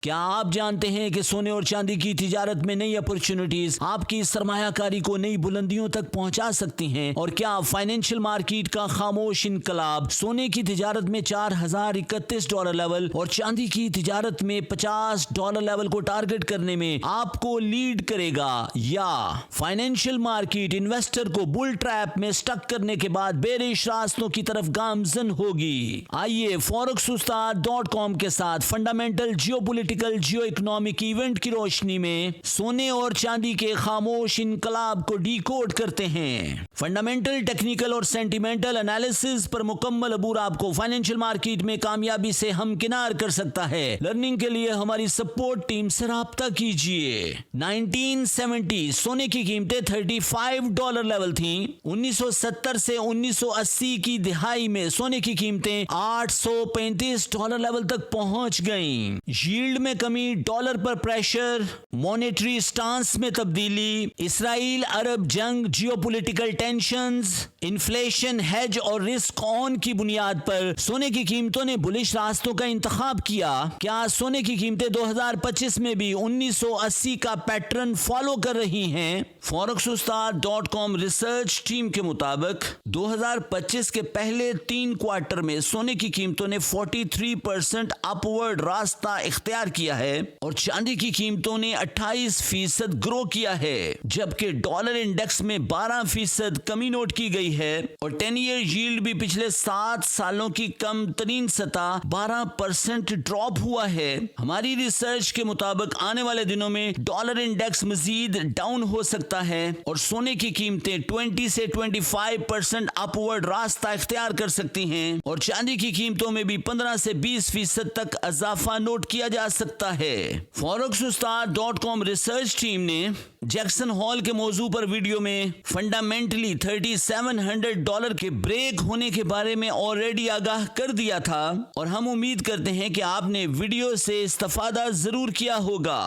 کیا آپ جانتے ہیں کہ سونے اور چاندی کی تجارت میں نئی اپرچونٹیز آپ کی سرمایہ کاری کو نئی بلندیوں تک پہنچا سکتی ہیں؟ اور کیا فائنینشیل مارکیٹ کا خاموش انقلاب سونے کی تجارت میں $4031 لیول اور چاندی کی تجارت میں $50 لیول کو ٹارگٹ کرنے میں آپ کو لیڈ کرے گا، یا فائنینشیل مارکیٹ انویسٹر کو بل ٹریپ میں سٹک کرنے کے بعد بیرش راستوں کی طرف گامزن ہوگی؟ آئیے forexustad.com کے ساتھ فنڈامنٹل جیو اکنامک ایونٹ کی روشنی میں سونے اور چاندی کے خاموش انقلاب کو ڈی کوڈ کرتے ہیں۔ فنڈامنٹل، ٹیکنیکل اور سینٹیمنٹل انالیسز پر مکمل عبور آپ کو فائنینشیل مارکیٹ میں کامیابی سے ہمکنار کر سکتا ہے۔ لرننگ کے لیے ہماری سپورٹ ٹیم سے رابطہ کیجیے۔ 1970 سونے کی قیمتیں $35 لیول تھیں۔ 1970 سے 1980 کی دہائی میں سونے کی قیمتیں $835 لیول تک پہنچ گئیں۔ ییلڈ میں کمی، ڈالر پر پریشر، مانیٹری سٹانس میں تبدیلی، اسرائیل عرب جنگ، geopolitical tensions, inflation, hedge اور رسک آن کی بنیاد پر سونے کی قیمتوں نے بلش راستوں کا انتخاب کیا۔ کیا سونے کی قیمتیں 2025 میں بھی 1980 کا پیٹرن فالو کر رہی ہیں؟ forexustad.com ریسرچ ٹیم کے مطابق 2025 کے پہلے 3 کوارٹر میں سونے کی قیمتوں نے 43% اپورڈ راستہ اختیار کیا ہے اور چاندی کی قیمتوں نے 28% گرو کیا ہے، جبکہ ڈالر انڈیکس میں 12% کمی نوٹ کی گئی ہے اور 10 ایئر ییلڈ بھی پچھلے 7 سالوں کی کم ترین سطح 12% ڈراپ ہوا ہے۔ ہماری ریسرچ کے مطابق آنے والے دنوں میں ڈالر انڈیکس مزید ڈاؤن ہو سکتا ہے اور سونے کی قیمتیں 20 سے 25% اپورڈ راستہ اختیار کر سکتی ہیں اور چاندی کی قیمتوں میں بھی 15 سے 20% تک اضافہ نوٹ کیا جا سکتا ہے۔ forexustad.com ریسرچ ٹیم نے جیکسن ہال کے موضوع پر ویڈیو میں فنڈامنٹلی $3700 کے بریک ہونے کے بارے میں آلریڈی آگاہ کر دیا تھا اور ہم امید کرتے ہیں کہ آپ نے ویڈیو سے استفادہ ضرور کیا ہوگا۔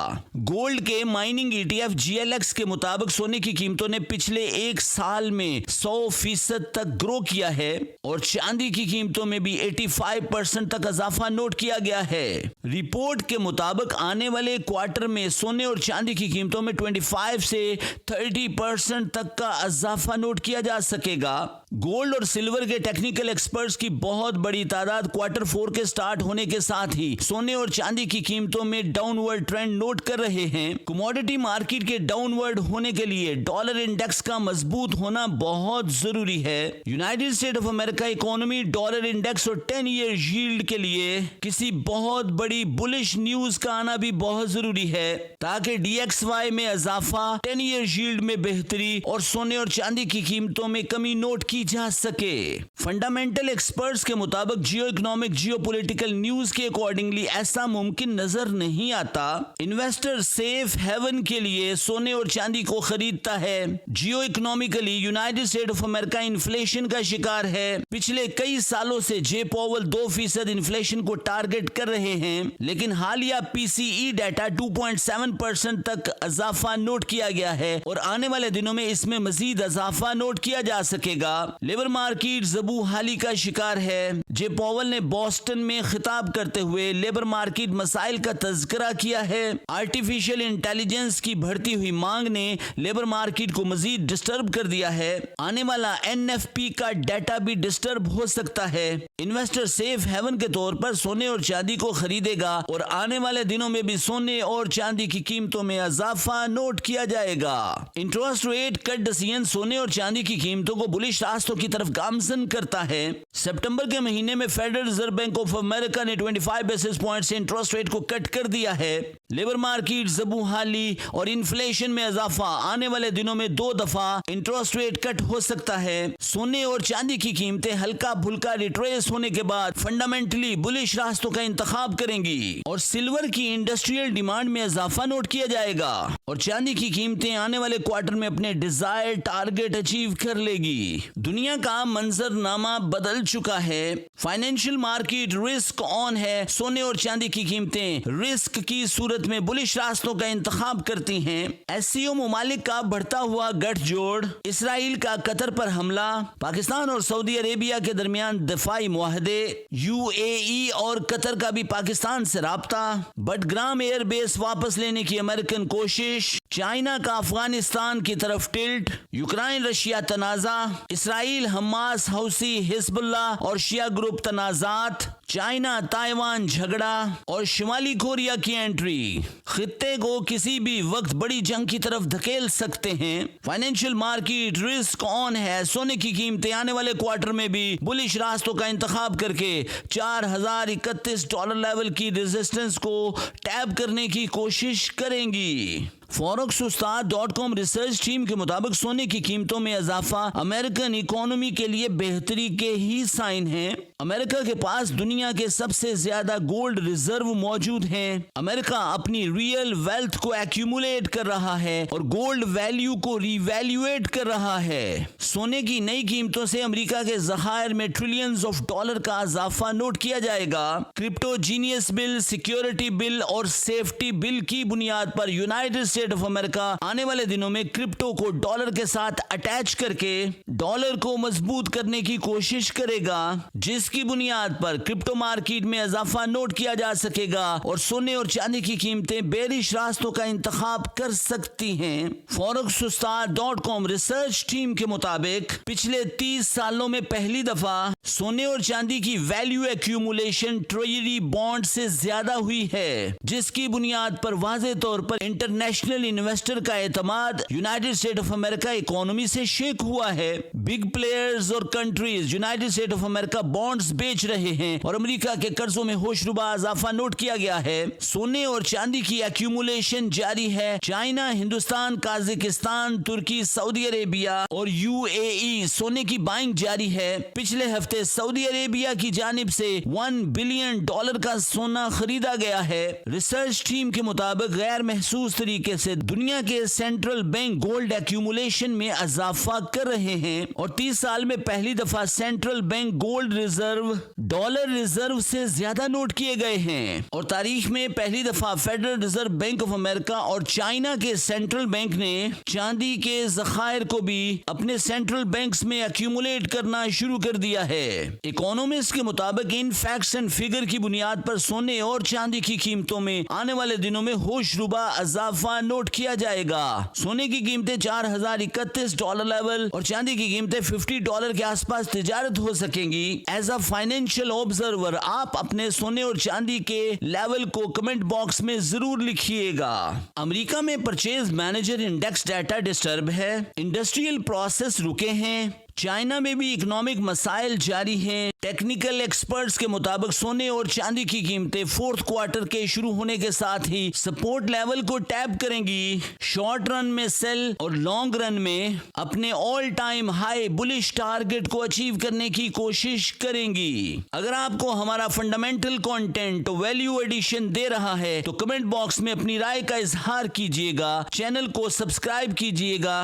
گولڈ کے مائننگ ETF GLX کے مطابق سونے کی قیمتوں نے پچھلے 1 سال میں 100% تک گرو کیا ہے اور چاندی کی قیمتوں میں بھی 85% تک اضافہ نوٹ کیا گیا ہے۔ رپورٹ کے مطابق آنے والے کوارٹر میں سونے اور چاندی کی قیمتوں میں 25 سے 30% تک کا اضافہ نوٹ کیا جا سکے گا۔ گولڈ اور سلور کے ٹیکنیکل ایکسپرٹس کی بہت بڑی تعداد کوارٹر 4 کے سٹارٹ ہونے کے ساتھ ہی سونے اور چاندی کی قیمتوں میں ڈاؤن ورڈ ٹرینڈ نوٹ کر رہے ہیں۔ کموڈٹی مارکیٹ کے ڈاؤن ورڈ ہونے کے لیے ڈالر انڈیکس کا مضبوط ہونا بہت ضروری ہے۔ United state of America economy dollar index اور 10 ایئر ییلڈ کے لیے کسی بہت بڑی بلش نیوز کا آنا بھی بہت ضروری ہے تاکہ DXY میں اضافہ، 10 ایئر ییلڈ میں بہتری اور سونے اور چاندی کی قیمتوں میں کمی نوٹ کی جا سکے۔ فنڈامنٹل ایکسپرٹس کے مطابق geoeconomic geopolitical news کے اکارڈنگلی ایسا ممکن نظر نہیں آتا۔ انویسٹر سیف ہیون کے لیے سونے اور چاندی کو خریدتا ہے۔ Geoeconomically united state of America inflation کا شکار ہے۔ پچھلے کئی سالوں سے جے پاول 2% انفلیشن کو ٹارگٹ کر رہے ہیں، لیکن حالیہ PCE ڈیٹا 2.7% تک اضافہ نوٹ کیا گیا ہے اور آنے والے دنوں میں اس میں مزید اضافہ نوٹ کیا جا سکے گا۔ لیبر مارکیٹ زبوں حالی کا شکار ہے۔ جے پاول نے بوسٹن میں خطاب کرتے ہوئے لیبر مارکیٹ مسائل کا تذکرہ کیا ہے۔ آرٹیفیشل انٹیلیجنس کی بڑھتی ہوئی مانگ نے لیبر مارکیٹ کو مزید ڈسٹرب کر دیا ہے۔ آنے والا NFP کا ڈیٹا بھی ڈسٹرب ہو سکتا ہے۔ انویسٹر سیف ہیون کے طور پر سونے اور چاندی کو خریدے گا اور آنے والے دنوں میں بھی سونے اور چاندی کی قیمتوں میں اضافہ نوٹ کیا جائے گا۔ انٹرسٹ ریٹ کٹ ڈیسیژن سونے اور چاندی کی قیمتوں کو بلش راستوں کی طرف گامزن کرتا ہے۔ ستمبر کے مہینے میں federal reserve bank of America نے 25 بیسس پوائنٹ سے انٹرسٹ ریٹ کو کٹ کر دیا ہے۔ لیبر مارکیٹ زبوں حالی اور انفلیشن میں اضافہ، آنے والے دنوں میں 2 دفعہ انٹرسٹ ریٹ کٹ ہو سکتا ہے۔ سونے اور چاندی کی قیمتیں ہلکا بھلکا ریٹریس ہونے کے بعد فنڈامنٹلی بلش راستوں کا انتخاب کریں گی اور سلور کی انڈسٹریل ڈیمانڈ میں اضافہ نوٹ کیا جائے گا اور چاندی کی قیمتیں آنے والے کوارٹر میں اپنے ڈیزائر ٹارگٹ اچیو کر لے گی۔ دنیا کا منظر نامہ بدل چکا ہے۔ فائنینشیل مارکیٹ رسک آن ہے۔ سونے اور چاندی کی قیمتیں رسک کی صورت صورت میں بلش راستوں کا انتخاب کرتی ہیں۔ SCO ممالک کا بڑھتا ہوا گٹھ جوڑ، اسرائیل کا قطر پر حملہ، پاکستان اور سعودی عربیہ کے درمیان دفاعی معاہدے، UAE اور قطر کا بھی پاکستان سے رابطہ، بٹ گرام ایئر بیس واپس لینے کی امریکن کوشش، چائنا کا افغانستان کی طرف ٹلٹ، یوکرائن رشیا تنازع، اسرائیل حماس حوثی حزب اللہ اور شیعہ گروپ تنازعات، چائنا تائیوان جھگڑا اور شمالی کوریا کی انٹری خطے کو کسی بھی وقت بڑی جنگ کی طرف دھکیل سکتے ہیں۔ فائنینشیل مارکیٹ رسک آن ہے۔ سونے کی قیمتیں آنے والے کوارٹر میں بھی بلش راستوں کا انتخاب کر کے $4031 لیول کی ریزسٹنس کو ٹیپ کرنے کی کوشش کریں گی۔ forex-ustad.com ریسرچ ٹیم کے مطابق سونے کی قیمتوں میں اضافہ امریکن اکانومی کے لیے بہتری کے ہی سائن ہیں۔ امریکہ کے پاس دنیا کے سب سے زیادہ گولڈ ریزرو موجود ہیں۔ امریکہ اپنی ریئل ویلتھ کو ایکیومولیٹ کر رہا ہے اور گولڈ ویلیو کو ری ویلیویٹ کر رہا ہے۔ سونے کی نئی قیمتوں سے امریکہ کے ذخائر میں ٹریلینز آف ڈالر کا اضافہ نوٹ کیا جائے گا۔ کرپٹو جینیس بل، سیکیورٹی بل اور سیفٹی بل کی بنیاد پر یونائٹڈ اسٹیٹ آف امریکہ آنے والے دنوں میں کرپٹو کو ڈالر کے ساتھ اٹیچ کر کے ڈالر کو مضبوط کرنے کی کوشش کرے گا، جس کی بنیاد پر کرپٹو مارکیٹ میں اضافہ نوٹ کیا جا سکے گا اور سونے اور چاندی کی قیمتیں بیرش راستوں کا انتخاب کر سکتی ہیں۔ forex-ustad.com ریسرچ ٹیم کے مطابق پچھلے 30 سالوں میں پہلی دفعہ سونے اور چاندی کی ویلیو ایکیومولیشن ٹریجری بانڈ سے زیادہ ہوئی ہے، جس کی بنیاد پر واضح طور پر انٹرنیشنل انویسٹر کا اعتماد United state of America economy سے شیک ہوا ہے۔ بگ پلیئرز اور countries United state of America bonds بیچ رہے ہیں اور امریکہ کے قرضوں میں ہوش ربا اضافہ نوٹ کیا گیا ہے۔ سونے اور چاندی کی ایکیومولیشن جاری ہے۔ چائنا، ہندوستان، قازقستان، ترکی، سعودی عربیہ اور UAE سونے کی بائنگ جاری ہے۔ پچھلے ہفتے سعودی عربیہ کی جانب سے $1 بلین کا سونا خریدا گیا ہے۔ ریسرچ ٹیم کے مطابق غیر محسوس طریقے سے دنیا کے سینٹرل بینک گولڈ ایکیومولیشن میں اضافہ کر رہے ہیں اور 30 سال میں پہلی دفعہ central bank gold reserve dollar reserve سے زیادہ نوٹ کیے گئے ہیں اور تاریخ میں پہلی دفعہ federal reserve bank of America اور چائنا کے سینٹرل بینک نے چاندی کے ذخائر کو بھی اپنے سینٹرل بینکس میں ایکیومولیٹ کرنا شروع کر دیا ہے۔ اکانومسٹ کے مطابق ان فیکٹس اینڈ فگر کی بنیاد پر سونے اور چاندی کی قیمتوں میں آنے والے دنوں میں ہوش ربا اضافہ نوٹ کیا جائے گا۔ سونے کی قیمتیں $4031 لیول اور چاندی کی قیمتیں $50 کے آس پاس تجارت ہو سکیں گی۔ ایز اے فائنینشیل آبزرور آپ اپنے سونے اور چاندی کے لیول کو کمنٹ باکس میں ضرور لکھیے گا۔ امریکہ میں purchase manager index data disturb ہے، انڈسٹریل پروسیس رکے ہیں، چائنا میں بھی اکنامک مسائل جاری ہیں۔ ٹیکنیکل ایکسپرٹس کے مطابق سونے اور چاندی کی قیمتیں فورتھ کوارٹر کے شروع ہونے کے ساتھ ہی سپورٹ لیول کو ٹیپ کریں گی۔ شارٹ رن میں سیل اور لانگ رن میں اپنے آل ٹائم ہائی بلش ٹارگٹ کو اچیو کرنے کی کوشش کریں گی۔ اگر آپ کو ہمارا فنڈامنٹل کنٹینٹ ویلیو ایڈیشن دے رہا ہے تو کمنٹ باکس میں اپنی رائے کا اظہار کیجیے گا، چینل کو سبسکرائب کیجیے گا۔